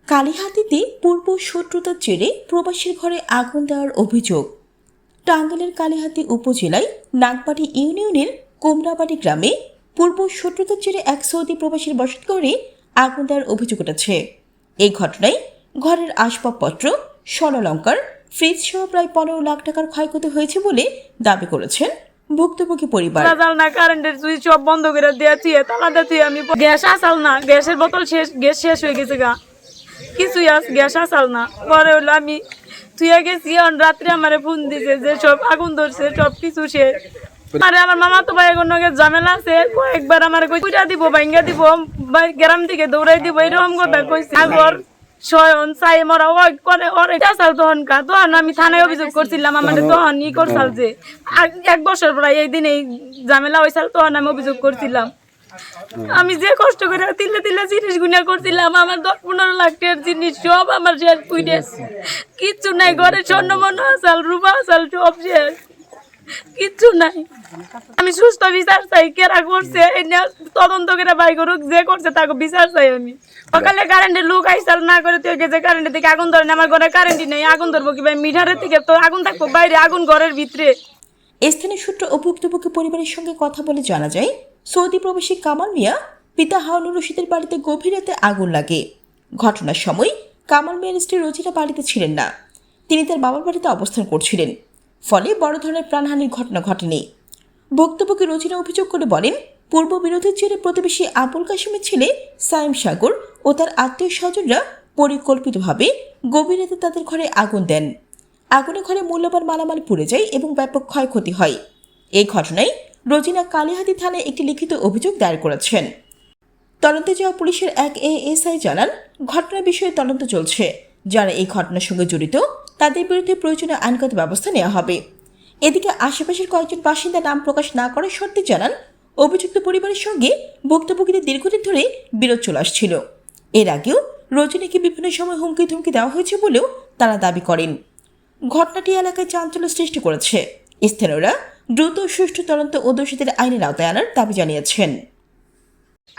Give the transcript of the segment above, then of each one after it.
কালিহাতীতে পূর্ব শত্রুতার জেরে প্রবাসীর ঘরে আগুন দেওয়ার অভিযোগ। টাঙ্গাইলের কালিহাতী উপজেলায় নাগবাড়ি ইউনিয়নের কুমড়াবাড়ি গ্রামে পূর্ব শত্রুতার জেরে এক সৌদি প্রবাসীর বসতঘরে আগুন দেওয়ার অভিযোগ উঠেছে। এই ঘটনায় ঘরের আসবাবপত্র, স্বর্ণালংকার, ফ্রিজ সহ প্রায় 15 লাখ টাকার ক্ষয়ক্ষতি হয়েছে বলে দাবি করেছেন ভুক্তভোগী পরিবার। কারেন্টের সুইচ সব বন্ধ করে দিয়েছি, তালা দিয়েছি। আমি গ্যাস আসাল না, গ্যাসের বোতল শেষ, গ্যাস শেষ হয়ে গেছে গা, কিছুই গ্যাস আসাল না। পরে হলো আমি তুইয়া গেছি, রাত্রে আমারে ফোন দিছে যে সব আগুন ধরছে, সব কিছু শেষ। আরে আমার মামা তো ভাই কোনো ঝামেলা আছে, কয়েকবার আমার কইটা দিব, ভাঙ্গা দিব, গ্রাম থেকে দৌড়াই দিব, এরকম কথা কইছে। আগর শয়ন চাই মরা করে তখন আমি থানায় অভিযোগ করছিলাম। আমাদের তখন ই করছাল যে 1 বছর প্রায় এই দিন এই ঝামেলা হয়েছিল, তখন আমি অভিযোগ করছিলাম। আমি যে কষ্ট করে তিলে তিলে জিনিস গুনা করছিলাম, আমার 10-15 লাখ টাকার জিনিস সব আমার শেষ কইরে, কিচ্ছু নাই। ঘরে স্বর্ণ মন আসাল, রূপা আসাল, সব শেষ, কিচ্ছু নাই। আমি সুস্থ বিচার চাই, কেরা করছে তদন্ত করে বাই করুক, যে করছে তাকে বিচার চাই। আমি সকালে কারেন্টের লোক আইসাল না করে তুই গেছে, কারেন্টের থেকে আগুন ধরে, আমার ঘরে কারেন্টই নেই, আগুন ধরবো কি ভাই? মিটারের থেকে তো আগুন থাকবো, বাইরে আগুন ঘরের ভিতরে। স্থানীয় সূত্র ও ভুক্তভোগী পরিবারের সঙ্গে কথা বলে জানা যায়, সৌদি প্রবাসী কামাল মিয়া পিতা হারুনুর রশিদের বাড়িতে গভীর রাতে আগুন লাগে। ঘটনার সময় কামাল মিয়ার স্ত্রী রোজিনা বাড়িতে ছিলেন না, তিনি তার বাবার বাড়িতে অবস্থান করছিলেন, ফলে বড় ধরনের প্রাণহানির ঘটনা ঘটেনি। ভুক্তভোগী রোজিনা অভিযোগ করে বলেন, পূর্ব বিরোধের জেরে প্রতিবেশী আবুল কাশিমের ছেলে সাইম সাগর ও তার আত্মীয় স্বজনরা পরিকল্পিতভাবে গভীর রাতে তাদের ঘরে আগুন দেন। আগুনে ঘরে মূল্যবান মালামাল পুড়ে যায় এবং ব্যাপক ক্ষয়ক্ষতি হয়। এই ঘটনায় রোজিনা কালিহাতী থানায় একটি লিখিত অভিযোগ দায়ের করেছেন। তদন্তে যাওয়া পুলিশের এক এএসআই জানান, ঘটনার বিষয়ে তদন্ত চলছে, যারা এই ঘটনার সঙ্গে জড়িত তাদের বিরুদ্ধে প্রয়োজনীয় আইনগত ব্যবস্থা নেওয়া হবে। এদিকে আশেপাশের কয়েকজন বাসিন্দা নাম প্রকাশ না করার শর্তে জানান, অভিযুক্ত পরিবারের সঙ্গে ভুক্তভোগীদের দীর্ঘদিন ধরে বিরোধ চলে আসছিল। এর আগেও রজনীকে বিভিন্ন সময় হুমকি ধুমকি দেওয়া হয়েছে বলেও তারা দাবি করেন। ঘটনাটি এলাকায় চাঞ্চল্য সৃষ্টি করেছে। স্থানীয়রা দ্রুত সুষ্ঠু তদন্ত ও দোষীদের আইনের আওতায় আনার দাবি জানিয়েছেন।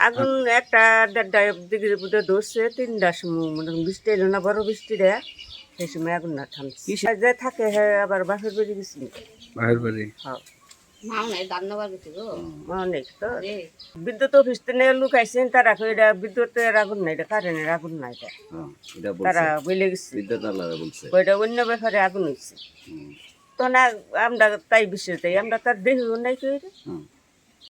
আগুন একটা 1.5 ডিগ্রি বুধে ধরছে, 3টার সময় মানে বৃষ্টি এলো না, বড় বৃষ্টি রে, সেই সময় আগুন না থামছে। যে থাকে হ্যাঁ আবার বাসের বাড়ি গেছি, বাহির বাড়ি। হ্যাঁ অনেক তো বিদ্যুৎ অফিস থেকে লোক আইসেন, তারা এটা বিদ্যুতের আগুন না, এটা কারেন্টের আগুন না, এটা তারা বলে গেছে ওইটা অন্য ব্যাপারে আগুন হয়েছে। তো না আমরা তাই বিশ্বাস দেয়, আমরা তার দেহ নাই তো।